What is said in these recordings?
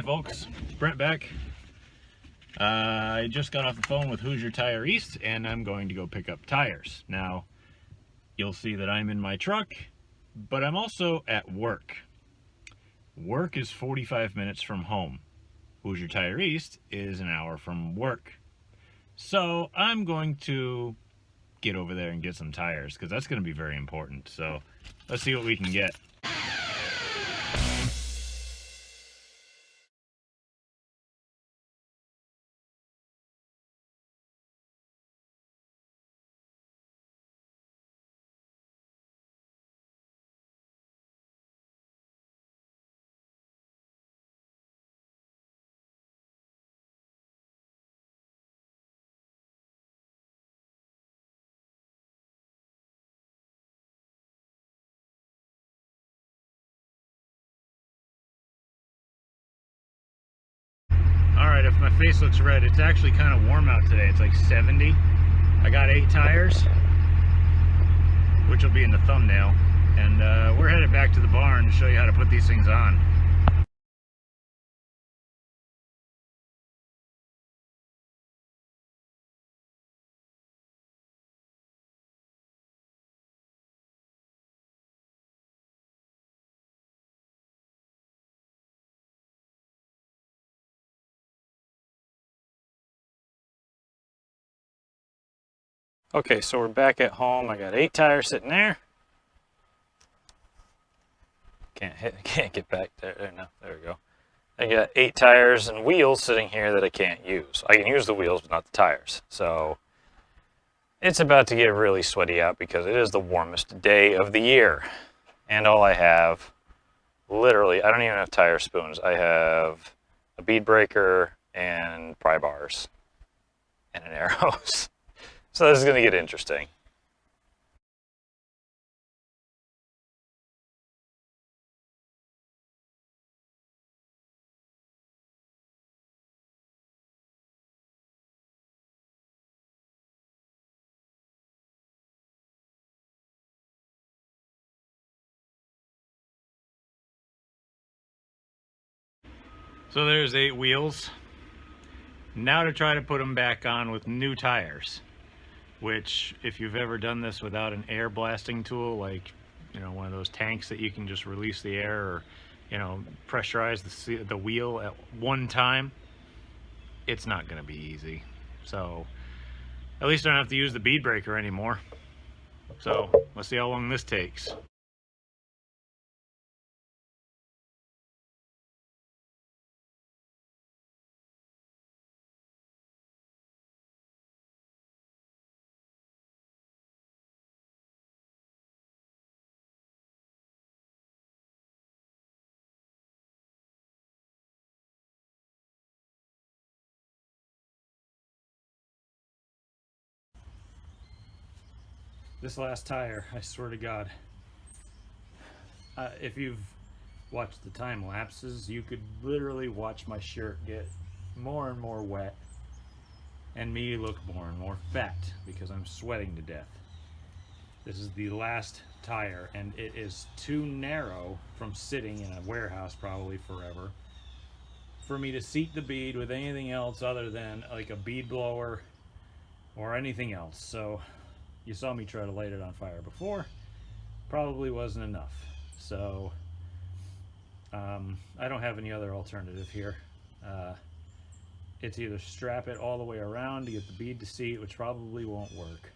Hi folks, it's Brent back. I just got off the phone with Hoosier Tire East and I'm going to go pick up tires. Now, you'll see that I'm in my truck, but I'm also at work. Work is 45 minutes from home. Hoosier Tire East is an hour from work. So I'm going to get over there and get some tires because that's going to be very important. So let's see what we can get. Alright, if my face looks red, it's actually kind of warm out today. It's like 70. I got 8 tires, which will be in the thumbnail. And we're headed back to the barn to show you how to put these things on. Okay, so we're back at home. I got 8 tires sitting there. Can't get back there. No, there we go. I got 8 tires and wheels sitting here that I can't use. I can use the wheels, but not the tires. So it's about to get really sweaty out because it is the warmest day of the year. And all I have, literally, I don't even have tire spoons. I have a bead breaker and pry bars and an air hose. So this is going to get interesting. So there's 8 wheels. Now to try to put them back on with new tires, which if you've ever done this without an air blasting tool, like, you know, one of those tanks that you can just release the air or, you know, pressurize the wheel at one time, it's not going to be easy. So at least I don't have to use the bead breaker anymore. So let's see how long this takes. This last tire, I swear to God, if you've watched the time lapses, you could literally watch my shirt get more and more wet and me look more and more fat because I'm sweating to death. This is the last tire and it is too narrow from sitting in a warehouse probably forever for me to seat the bead with anything else other than like a bead blower or anything else. So you saw me try to light it on fire before, probably wasn't enough. So I don't have any other alternative here. It's either strap it all the way around to get the bead to seat, which probably won't work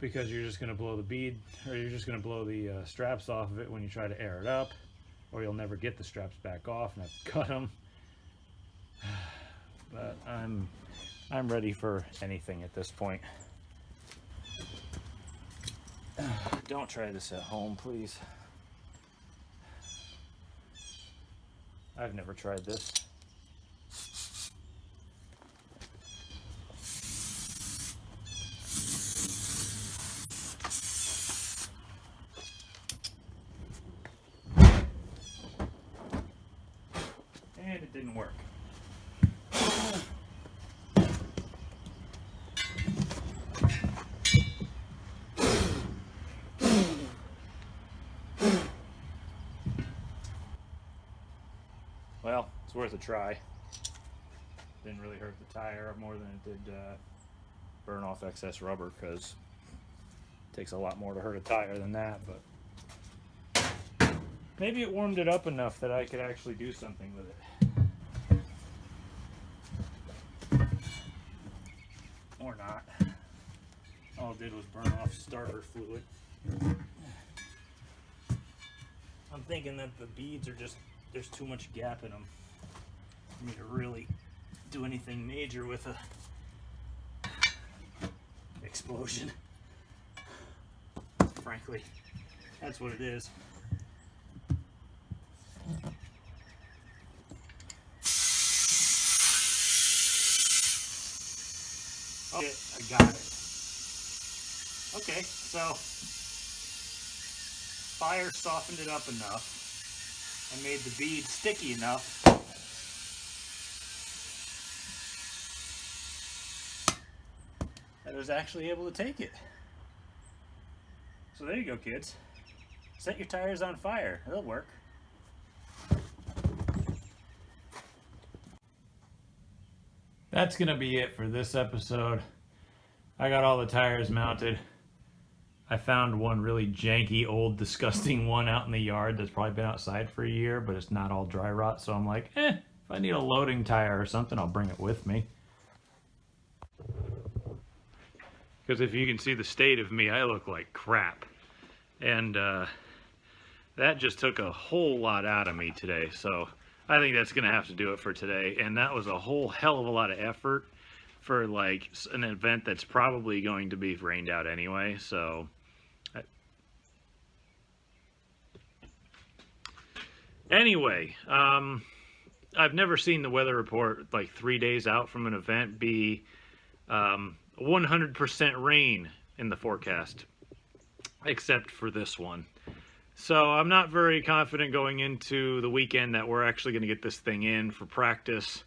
because you're just going to blow the bead, or you're just going to blow the straps off of it when you try to air it up, or you'll never get the straps back off and have to cut them. But I'm ready for anything at this point. Don't try this at home, please. I've never tried this. And it didn't work. well, it's worth a try. Didn't really hurt the tire more than it did burn off excess rubber, because it takes a lot more to hurt a tire than that, but maybe it warmed it up enough that I could actually do something with it. Or not. All it did was burn off starter fluid. I'm thinking that the beads are just, there's too much gap in them for me to really do anything major with a explosion. Frankly, that's what it is. Okay, I got it. Okay, so fire softened it up enough and made the bead sticky enough that I was actually able to take it. So there you go, kids. Set your tires on fire. It'll work. That's gonna be it for this episode. I got all the tires mounted. I found one really janky, old, disgusting one out in the yard that's probably been outside for a year, but it's not all dry rot, so I'm like, if I need a loading tire or something, I'll bring it with me. Because if you can see the state of me, I look like crap. And that just took a whole lot out of me today, so I think that's going to have to do it for today. And that was a whole hell of a lot of effort for like an event that's probably going to be rained out anyway, so anyway, I've never seen the weather report like 3 days out from an event be 100% rain in the forecast, except for this one. So I'm not very confident going into the weekend that we're actually going to get this thing in for practice,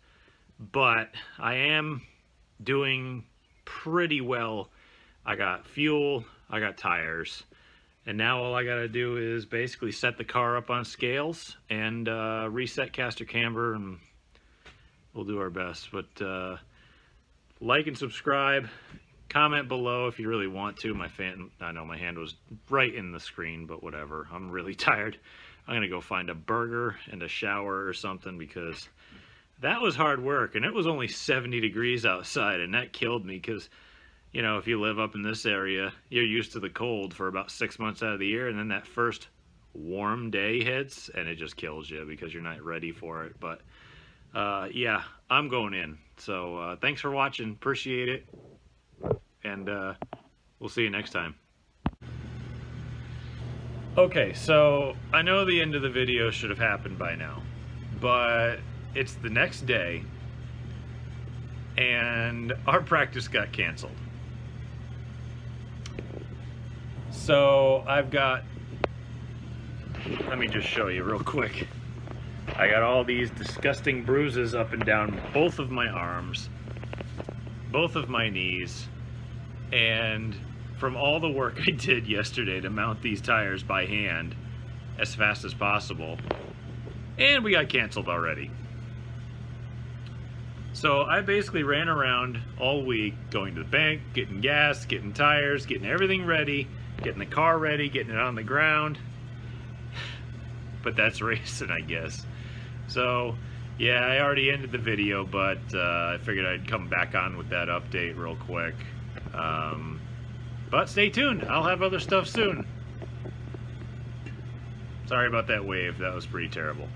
but I am doing pretty well. I got fuel, I got tires, and now all I got to do is basically set the car up on scales and reset caster camber, and we'll do our best. But like and subscribe, comment below if you really want to. I know my hand was right in the screen, but whatever. I'm really tired. I'm gonna go find a burger and a shower or something, because that was hard work, and it was only 70 degrees outside, and that killed me, because you know, if you live up in this area, you're used to the cold for about 6 months out of the year, and then that first warm day hits and it just kills you because you're not ready for it. But yeah, I'm going in. So thanks for watching, appreciate it, and we'll see you next time. Okay, so I know the end of the video should have happened by now, but it's the next day and our practice got canceled. So I've got, let me just show you real quick. I got all these disgusting bruises up and down both of my arms, both of my knees, and from all the work I did yesterday to mount these tires by hand as fast as possible, and we got canceled already. So I basically ran around all week going to the bank, getting gas, getting tires, getting everything ready, getting the car ready, getting it on the ground. But that's racing, I guess. So yeah, I already ended the video, but I figured I'd come back on with that update real quick. But stay tuned, I'll have other stuff soon. Sorry about that wave, that was pretty terrible.